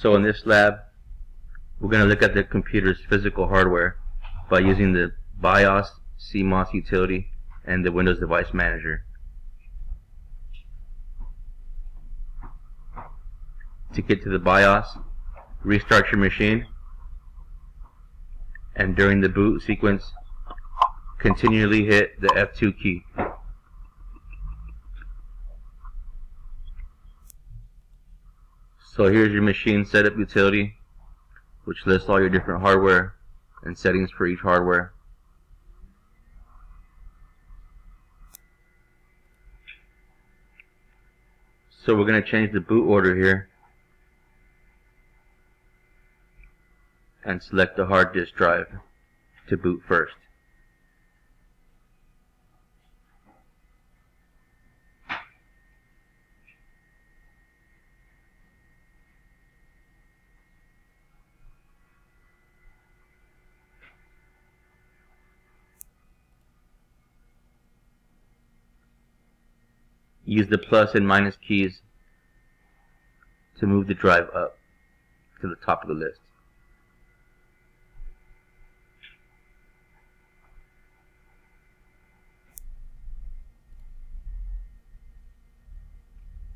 So in this lab, we're going to look at the computer's physical hardware by using the BIOS, CMOS utility, and the Windows Device Manager. To get to the BIOS, restart your machine, and during the boot sequence, continually hit the F2 key. So here's your machine setup utility, which lists all your different hardware and settings for each hardware. So we're going to change the boot order here and select the hard disk drive to boot first. Use the plus and minus keys to move the drive up to the top of the list.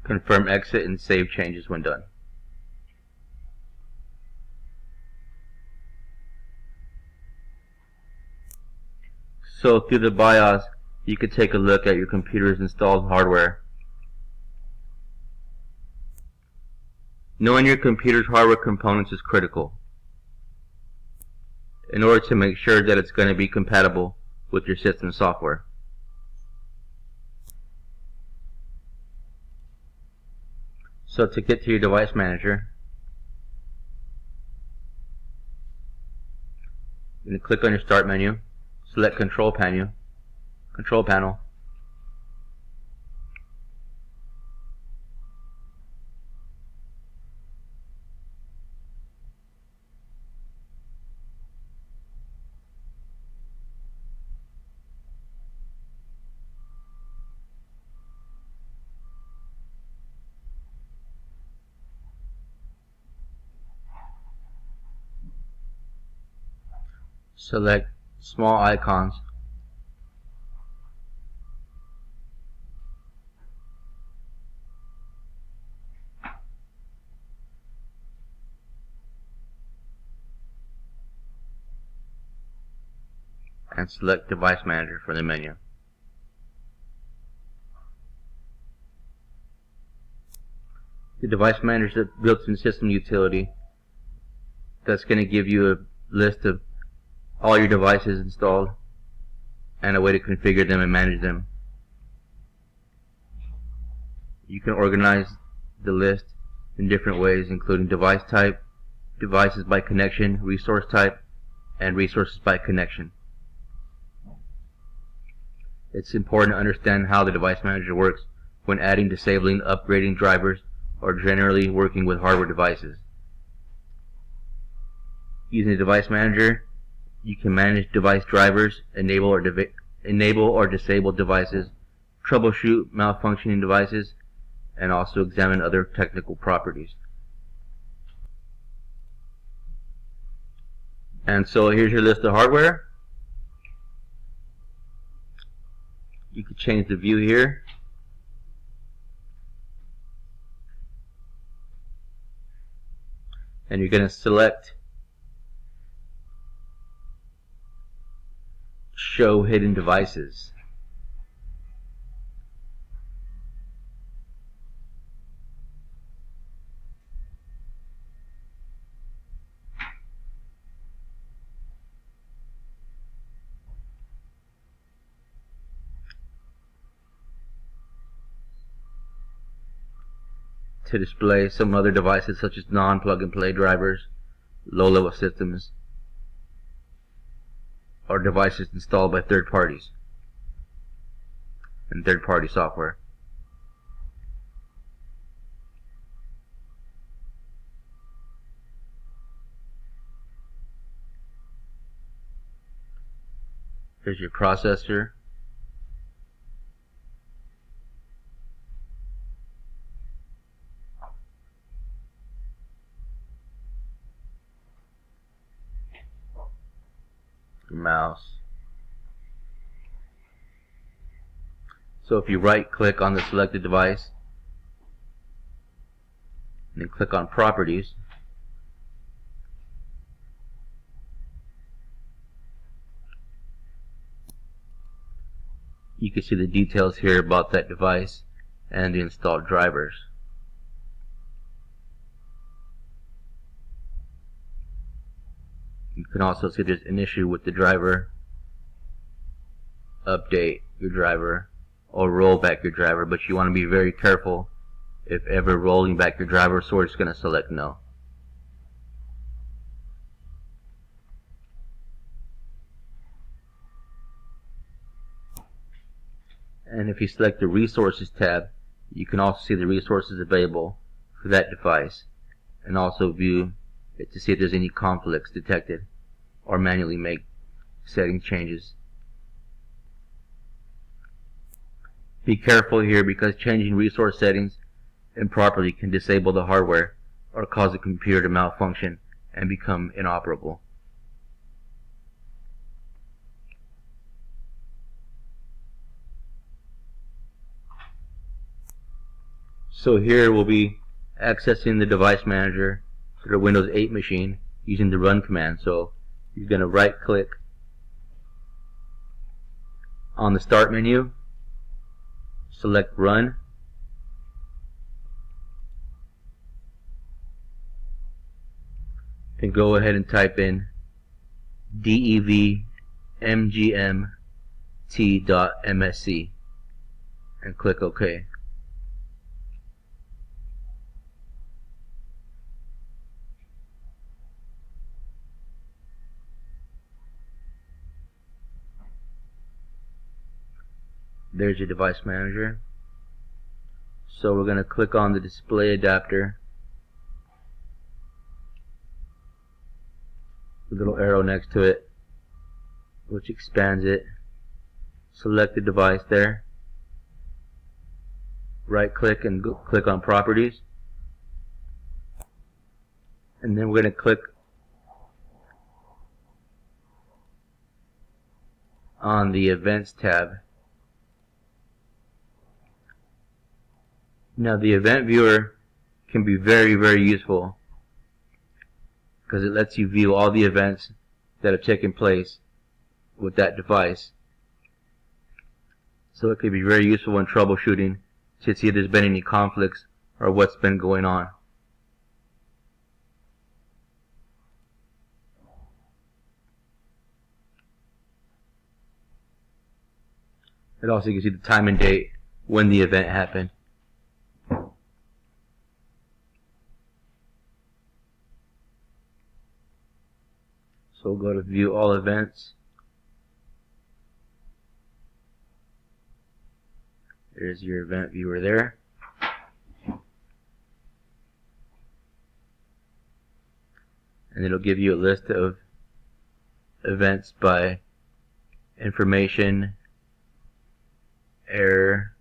Confirm exit and save changes when done. So through the BIOS, you could take a look at your computer's installed hardware. Knowing your computer's hardware components is critical in order to make sure that it's going to be compatible with your system software. So to get to your device manager, you're going to click on your start menu, select control panel, select small icons, and select Device Manager from the menu. The Device Manager is a built-in system utility that's going to give you a list of all your devices installed and a way to configure them and manage them. You can organize the list in different ways, including device type, devices by connection, resource type, and resources by connection. It's important to understand how the Device Manager works when adding, disabling, upgrading drivers, or generally working with hardware devices. Using the Device Manager, you can manage device drivers, enable or disable devices, troubleshoot malfunctioning devices, and also examine other technical properties. And so here's your list of hardware. You can change the view here. And you're going to select Show Hidden Devices. To display some other devices such as non-plug-and-play drivers, low-level systems, or devices installed by third parties and third-party software. Here's your processor. your mouse. So if you right click on the selected device and then click on properties, you can see the details here about that device and the installed drivers. You can also see there's an issue with the driver. Update your driver or roll back your driver, but you want to be very careful if ever rolling back your driver, so we're just going to select no. And if you select the resources tab, you can also see the resources available for that device and also view it to see if there's any conflicts detected or manually make setting changes. Be careful here because changing resource settings improperly can disable the hardware or cause the computer to malfunction and become inoperable. So here we'll be accessing the device manager to the Windows 8 machine using the run command. So you're going to right click on the start menu, select run, and go ahead and type in devmgmt.msc and click OK. There's your device manager. So we're going to click on the display adapter, the little arrow next to it, which expands it. Select the device there, right click and click on properties, and then we're going to click on the events tab. Now the event viewer can be very, very useful because it lets you view all the events that have taken place with that device. So it can be very useful in troubleshooting to see if there's been any conflicts or what's been going on. And also you can see the time and date when the event happened. So we'll go to view all events. There's your event viewer there. And it'll give you a list of events by information, error,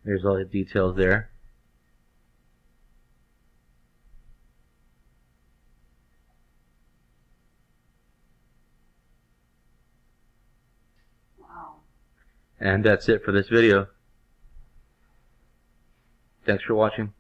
there's all the details there. Wow. And that's it for this video. Thanks for watching.